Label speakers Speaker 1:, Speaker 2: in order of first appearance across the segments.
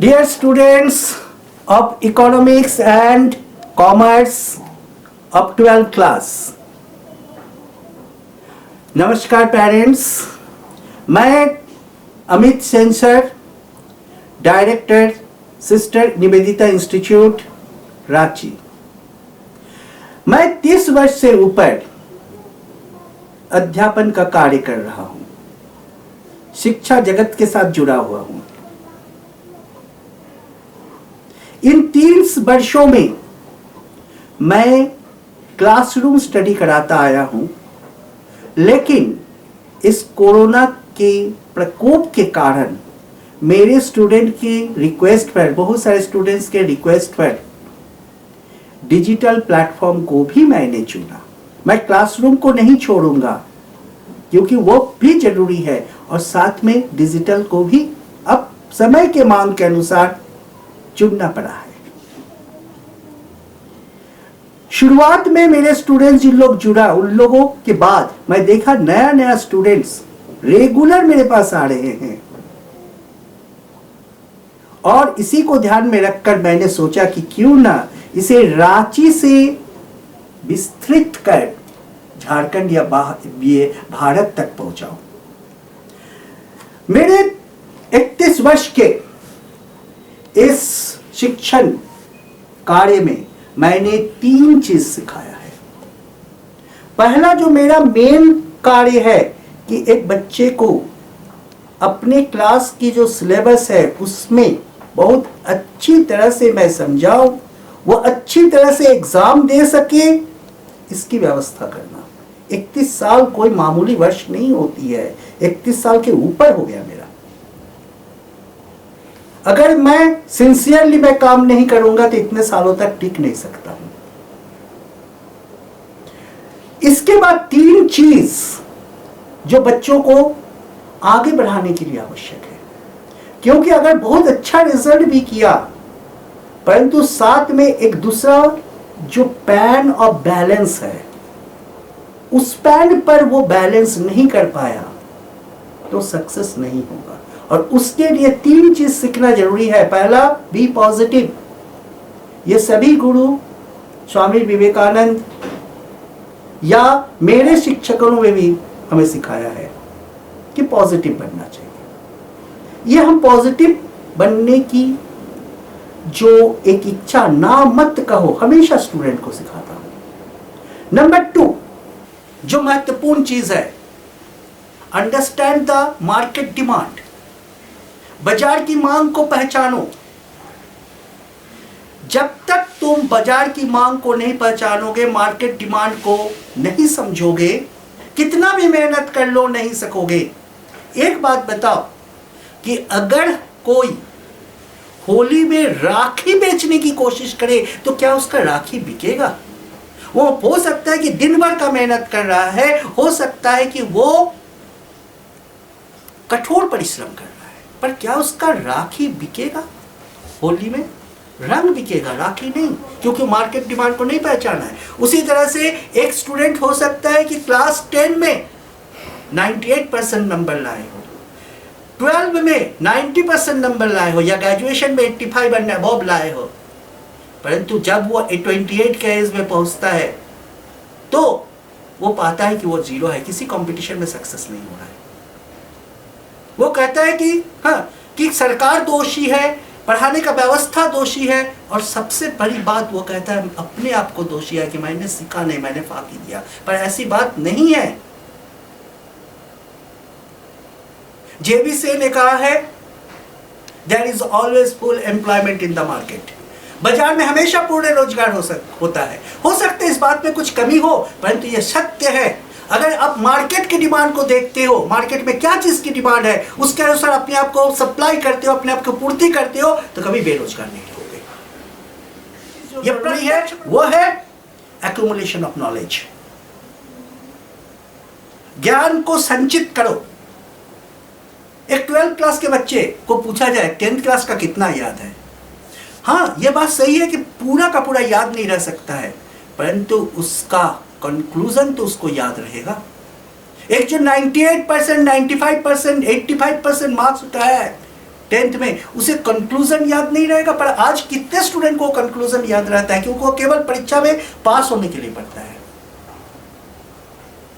Speaker 1: Dear students of Economics and Commerce of 12th class, नमस्कार parents, मैं Amit Sen sir, director sister Nivedita institute Ranchi. मैं 30 वर्ष से ऊपर अध्यापन का कार्य कर रहा हूं, शिक्षा जगत के साथ जुड़ा हुआ हूं। इन 30 वर्षों में मैं क्लासरूम स्टडी कराता आया हूं, लेकिन इस कोरोना के प्रकोप के कारण मेरे स्टूडेंट की रिक्वेस्ट पर, बहुत सारे स्टूडेंट्स के रिक्वेस्ट पर डिजिटल प्लेटफॉर्म को भी मैंने चुना। मैं क्लासरूम को नहीं छोड़ूंगा क्योंकि वो भी जरूरी है, और साथ में डिजिटल को भी अब समय के मांग के अनुसार चुनना पड़ा है। शुरुआत में मेरे स्टूडेंट्स जिन लोग जुड़ा, उन लोगों के बाद मैं देखा नया स्टूडेंट्स रेगुलर मेरे पास आ रहे हैं, और इसी को ध्यान में रखकर मैंने सोचा कि क्यों ना इसे रांची से विस्तृत कर झारखंड या भारत तक पहुंचाऊं। मेरे 31 वर्ष के इस शिक्षण कार्य में मैंने 3 चीज सिखाया है। पहला जो मेरा मेन कार्य है कि एक बच्चे को अपने क्लास की जो सिलेबस है उसमें बहुत अच्छी तरह से मैं समझाऊं, वो अच्छी तरह से एग्जाम दे सके, इसकी व्यवस्था करना। 31 साल कोई मामूली वर्ष नहीं होती है, 31 साल के ऊपर हो गया मेरा। अगर मैं सिंसियरली मैं काम नहीं करूंगा तो इतने सालों तक टिक नहीं सकता हूं। इसके बाद 3 चीज जो बच्चों को आगे बढ़ाने के लिए आवश्यक है, क्योंकि अगर बहुत अच्छा रिजल्ट भी किया परंतु साथ में एक दूसरा जो पैन ऑफ बैलेंस है, उस पैन पर वो बैलेंस नहीं कर पाया तो सक्सेस नहीं होगा। और उसके लिए 3 चीज सीखना जरूरी है। पहला, बी पॉजिटिव। ये सभी गुरु, स्वामी विवेकानंद या मेरे शिक्षकों ने भी हमें सिखाया है कि पॉजिटिव बनना चाहिए। ये हम पॉजिटिव बनने की जो एक इच्छा, ना मत कहो, हमेशा स्टूडेंट को सिखाता हूं। नंबर 2 जो महत्वपूर्ण चीज है, अंडरस्टैंड द मार्केट डिमांड। बाजार की मांग को पहचानो। जब तक तुम बाजार की मांग को नहीं पहचानोगे, मार्केट डिमांड को नहीं समझोगे, कितना भी मेहनत कर लो नहीं सकोगे। एक बात बताओ कि अगर कोई होली में राखी बेचने की कोशिश करे तो क्या उसका राखी बिकेगा? वो हो सकता है कि दिन भर का मेहनत कर रहा है, हो सकता है कि वो कठोर परिश्रम कर रहा है, पर क्या उसका राखी बिकेगा? होली में रंग बिकेगा, राखी नहीं, क्योंकि मार्केट डिमांड को नहीं पहचाना है। उसी तरह से एक स्टूडेंट हो सकता है कि क्लास 10 में 98% नंबर लाए हो, 12 में 90% नंबर लाए हो, या ग्रेजुएशन में 85 और अबव लाए हो, परंतु जब वो 28 के एज में पहुंचता है तो वो पाता है कि वो 0 है, किसी कंपटीशन में सक्सेस नहीं हो रहा है। वो कहता है कि हाँ, कि सरकार दोषी है, पढ़ाने का व्यवस्था दोषी है, और सबसे बड़ी बात वो कहता है अपने आप को दोषी है कि मैंने सीखा नहीं, मैंने फाकी दिया। पर ऐसी बात नहीं है। जेबीसी ने कहा है there is always full employment in the market. बाजार में हमेशा पूर्ण रोजगार होता है। हो सकता है इस बात में कुछ कमी हो, परंतु यह सत्य है। अगर आप मार्केट की डिमांड को देखते हो, मार्केट में क्या चीज की डिमांड है, उसके अनुसार अपने आप को सप्लाई करते हो, अपने आप को पूर्ति करते हो, तो कभी बेरोजगार नहीं होगे। ये पढ़ी है, वो है एक्यूमुलेशन ऑफ नॉलेज। ज्ञान को संचित करो। एक 12th क्लास के बच्चे को पूछा जाए 10th क्लास का कितना याद है, हाँ ये बात सही है कि पूरा का पूरा याद नहीं रह सकता है, परंतु उसका कंक्लूजन तो उसको याद रहेगा। एक जो 98%, 95%, 85% मार्क्स उठाया है, 10th में, उसे कंक्लूजन याद नहीं रहेगा। पर आज कितने स्टूडेंट को कंक्लूजन याद रहता है, क्योंकि वो केवल परीक्षा में पास होने के लिए पढ़ता है।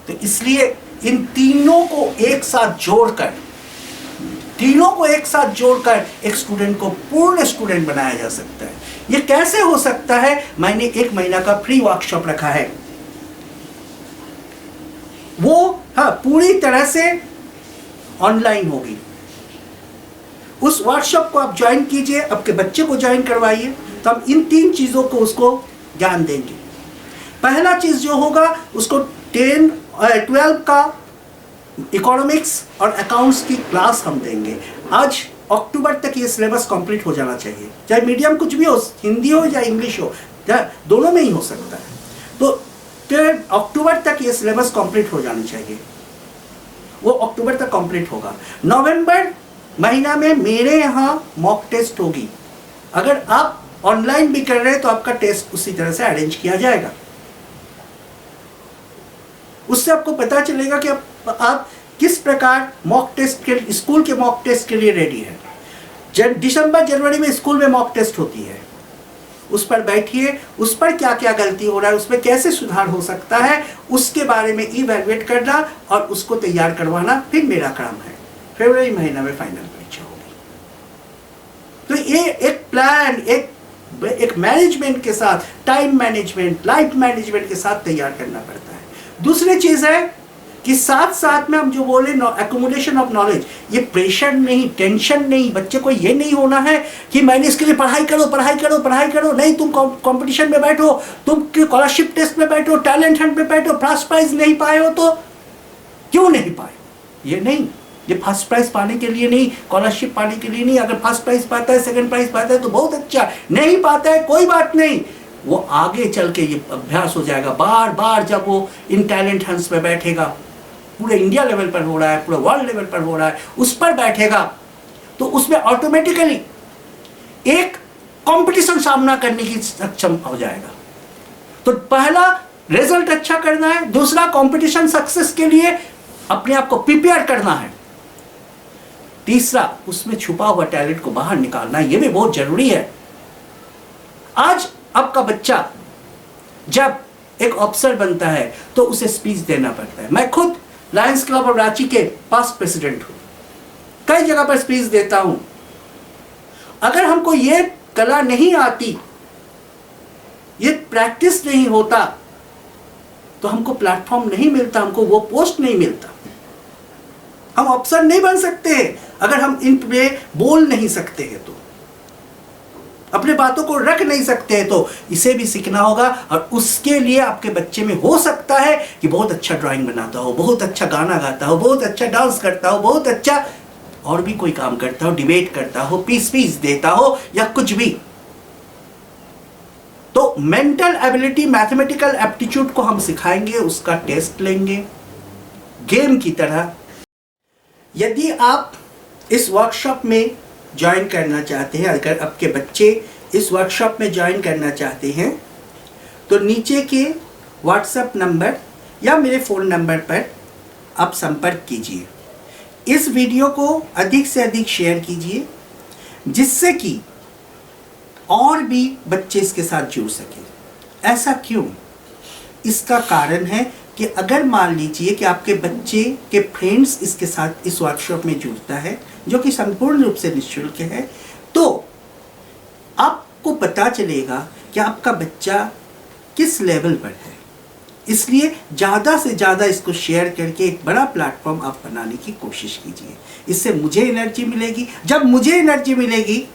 Speaker 1: तो इसलिए इन तीनों को एक साथ जोड़कर एक स्टूडेंट को पूर्ण स्टूडेंट बनाया जा सकता है। ये कैसे हो सकता है? मैंने 1 महीना का फ्री वर्कशॉप रखा है, वो पूरी तरह से ऑनलाइन होगी। उस वर्कशॉप को आप ज्वाइन कीजिए, आपके बच्चे को ज्वाइन करवाइए, तो हम इन 3 चीजों को उसको ज्ञान देंगे। पहला चीज जो होगा, उसको 12 का इकोनॉमिक्स और अकाउंट्स की क्लास हम देंगे। आज अक्टूबर तक ये सिलेबस कंप्लीट हो जाना चाहिए, चाहे मीडियम कुछ भी हो, हिंदी हो या इंग्लिश हो, दोनों में ही हो सकता है। तो अक्टूबर तक ये सिलेबस कंप्लीट हो जाना चाहिए, वो अक्टूबर तक कंप्लीट होगा। नवंबर महीना में मेरे यहाँ मॉक टेस्ट होगी। अगर आप ऑनलाइन भी कर रहे हैं तो आपका टेस्ट उसी तरह से अरेंज किया जाएगा। उससे आपको पता चलेगा कि आप किस प्रकार मॉक टेस्ट के, स्कूल के मॉक टेस्ट के लिए रेडी है। दिसंबर जनवरी में स्कूल में मॉक टेस्ट होती है, उस पर बैठिए, उस पर क्या क्या गलती हो रहा है, उसमें कैसे सुधार हो सकता है, उसके बारे में इवैल्यूएट करना और उसको तैयार करवाना फिर मेरा काम है। फरवरी महीना में फाइनल परीक्षा होगी। तो ये एक प्लान, एक मैनेजमेंट के साथ, टाइम मैनेजमेंट, लाइफ मैनेजमेंट के साथ तैयार करना पड़ता है। दूसरी चीज है कि साथ साथ में हम जो बोले एकोमोडेशन ऑफ नॉलेज, ये प्रेशर नहीं, टेंशन नहीं। बच्चे को ये नहीं होना है कि मैंने इसके लिए पढ़ाई करो, नहीं, तुम कंपटीशन में बैठो, तुम स्कॉलरशिप टेस्ट में बैठो, टैलेंट हंट में बैठो, फर्स्ट प्राइज नहीं पाए हो तो क्यों नहीं पाए, ये नहीं। ये फर्स्ट प्राइज पाने के लिए नहीं, स्कॉलरशिप पाने के लिए नहीं। अगर फर्स्ट प्राइज पाता है, सेकंड प्राइज पाता है तो बहुत अच्छा, नहीं पाता है कोई बात नहीं, वो आगे चल के ये अभ्यास हो जाएगा। बार बार जब वो इन टैलेंट हंट्स में बैठेगा, पूरे इंडिया लेवल पर हो रहा है, पूरे वर्ल्ड लेवल पर हो रहा है, उस पर बैठेगा तो उसमें ऑटोमेटिकली एक कंपटीशन सामना करने की सक्षम हो जाएगा। तो पहला रिजल्ट अच्छा करना है, दूसरा कंपटीशन सक्सेस के लिए अपने आप को प्रिपेयर करना है, तीसरा उसमें छुपा हुआ टैलेंट को बाहर निकालना है, ये भी बहुत जरूरी है। आज आपका बच्चा जब एक अफसर बनता है तो उसे स्पीच देना पड़ता है। मैं खुद लायंस क्लब ऑफ रांची के पास्ट प्रेसिडेंट हूं, कई जगह पर स्पीच देता हूं। अगर हमको ये कला नहीं आती, ये प्रैक्टिस नहीं होता, तो हमको प्लेटफॉर्म नहीं मिलता, हमको वो पोस्ट नहीं मिलता, हम अफसर नहीं बन सकते अगर हम इन पे बोल नहीं सकते हैं, तो अपने बातों को रख नहीं सकते हैं। तो इसे भी सीखना होगा। और उसके लिए आपके बच्चे में हो सकता है कि बहुत अच्छा ड्राइंग बनाता हो, बहुत अच्छा गाना गाता हो, बहुत अच्छा डांस करता हो, बहुत अच्छा और भी कोई काम करता हो, डिबेट करता हो, स्पीच देता हो या कुछ भी। तो मेंटल एबिलिटी, मैथमेटिकल एप्टीट्यूड को हम सिखाएंगे, उसका टेस्ट लेंगे गेम की तरह। यदि आप इस वर्कशॉप में ज्वाइन करना चाहते हैं, अगर आपके बच्चे इस वर्कशॉप में ज्वाइन करना चाहते हैं, तो नीचे के व्हाट्सएप नंबर या मेरे फ़ोन नंबर पर आप संपर्क कीजिए। इस वीडियो को अधिक से अधिक शेयर कीजिए, जिससे कि और भी बच्चे इसके साथ जुड़ सकें। ऐसा क्यों? इसका कारण है कि अगर मान लीजिए कि आपके बच्चे के फ्रेंड्स इसके साथ इस वर्कशॉप में जुड़ता है, जो कि संपूर्ण रूप से निःशुल्क है, तो आपको पता चलेगा कि आपका बच्चा किस लेवल पर है। इसलिए ज़्यादा से ज़्यादा इसको शेयर करके एक बड़ा प्लेटफॉर्म आप बनाने की कोशिश कीजिए। इससे मुझे एनर्जी मिलेगी, जब मुझे एनर्जी मिलेगी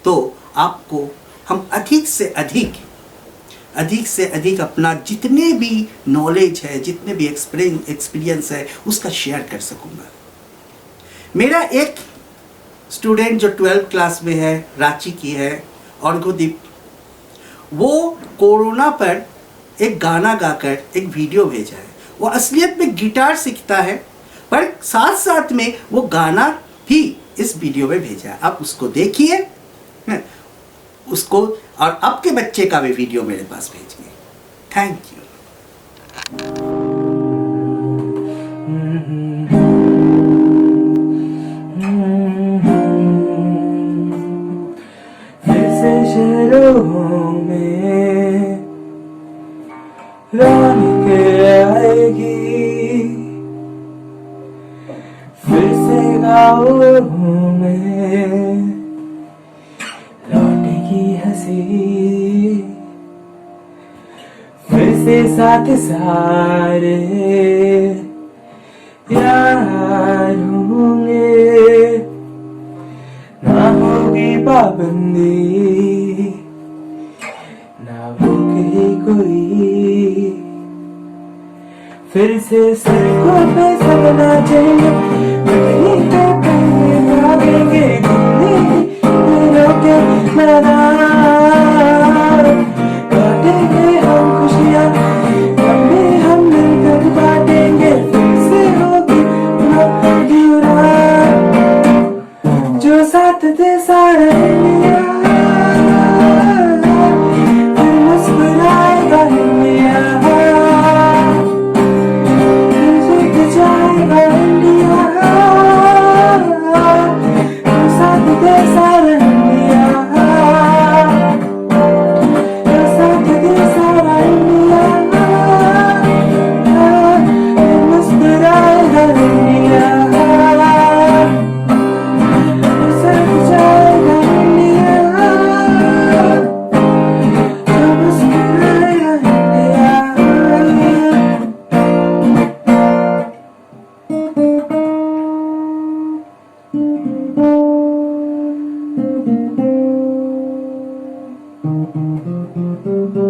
Speaker 1: तो आपको हम अधिक से अधिक अपना जितने भी नॉलेज है, जितने भी एक्सपीरियंस है, उसका शेयर कर सकूंगा। मेरा एक स्टूडेंट जो 12th क्लास में है, रांची की है, अर्घोदीप, वो कोरोना पर एक गाना गाकर एक वीडियो भेजा है। वो असलियत में गिटार सीखता है, पर साथ साथ में वो गाना भी इस वीडियो में भेजा है। आप उसको देखिए, उसको, और आपके बच्चे का भी वीडियो मेरे पास भेजिए। Thank you.
Speaker 2: हवाओं में लौटेगी हंसी, फिर से साथ सारे यार होंगे, ना होगी पाबंदी, ना भूखे कोई, फिर से सड़कों पे सब नाचेंगे, पटरी पे पहले भागेंगे, घूमने के मैदान, बांटेंगे हम खुशियाँ, लम्बे हम मिलकर बांटेंगे, फिर से होगी लौटी उड़ान, जो साथ थे सारा इंडिया, फिर मुस्कुराएगा इंडिया, फिर जाएगा इंडिया, जो साथ थे सारा इंडिया, जो साथ थे सारा इंडिया, फिर मुस्कुराएगा इंडिया, Thank you.